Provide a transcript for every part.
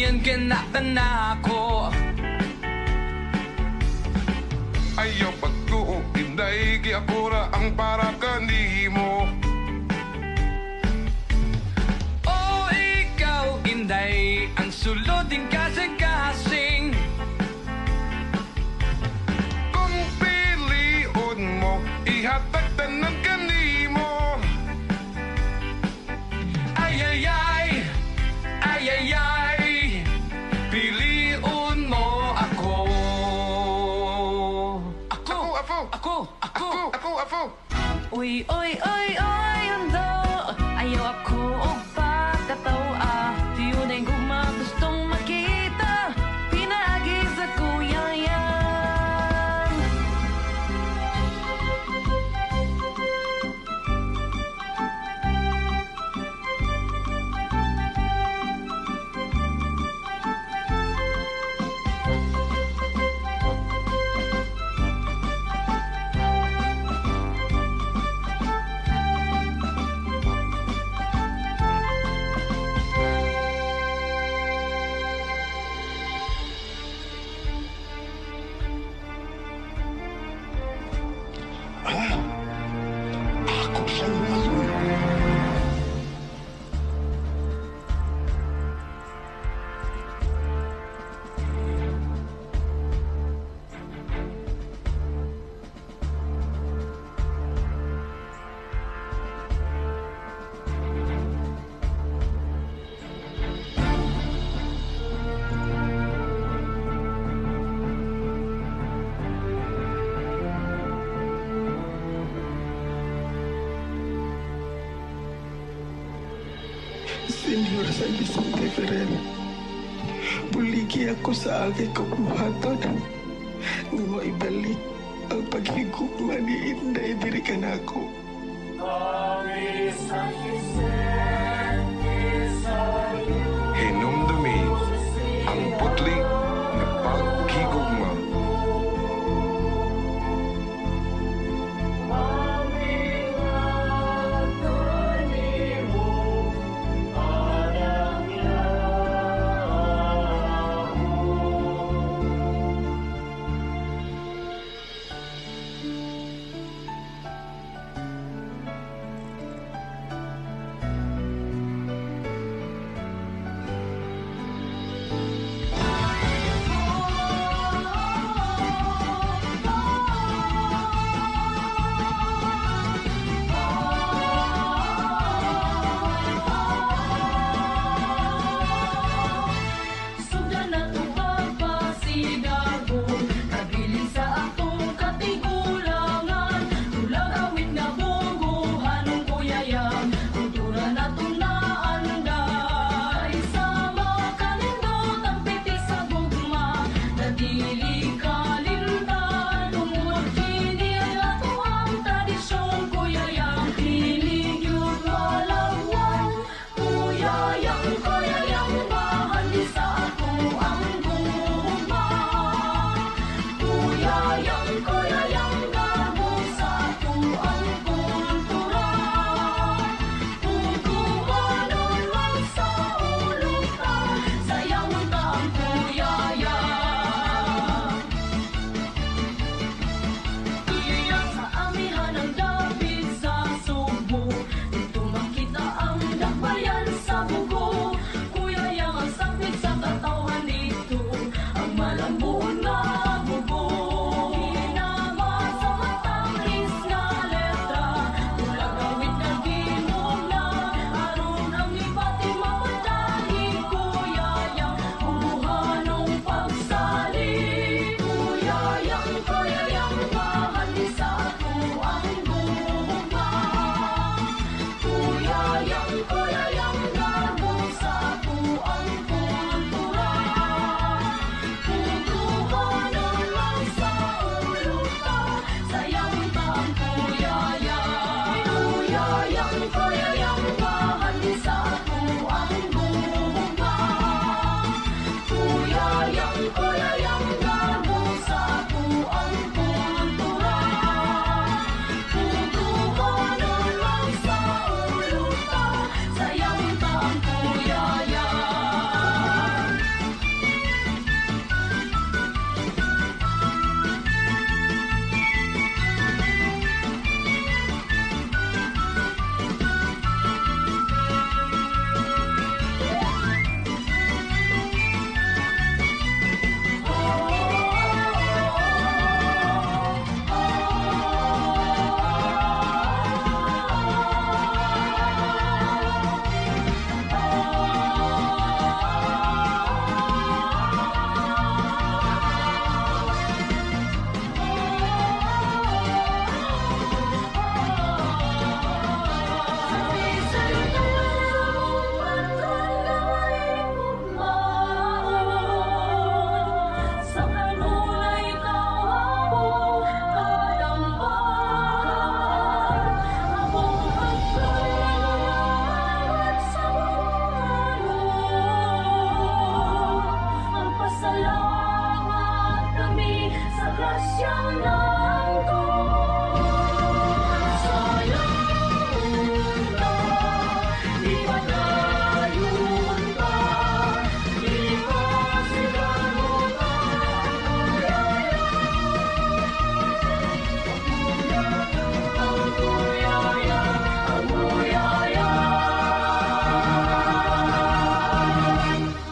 Yan kinatanako Ayaw pagtuo Inday giakura ang para kanimo Oh, ikaw Inday ang suloding kasing-kasing Kung piliun mo Ihatag tanan kanimo Ayayay, ayayay Piliun mo ako Ako Uy, oy, oy, oy, undo Ayaw ako o pagkatawa Tiyo na yung gumagustong makita Pinagi sa kuyayan Ako sa ngayon Senyor San Vicente Ferrer, buligi ako sa aking kabuhaton nga maibalik ang paghigugma ni Inday diri kanako. Hinumdumi ang putli nga paghigugma.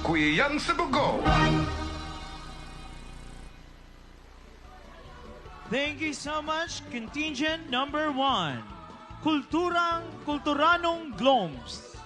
Kuya Yang Sabugo. Thank you so much, contingent number 1. Kulturanong Gloms.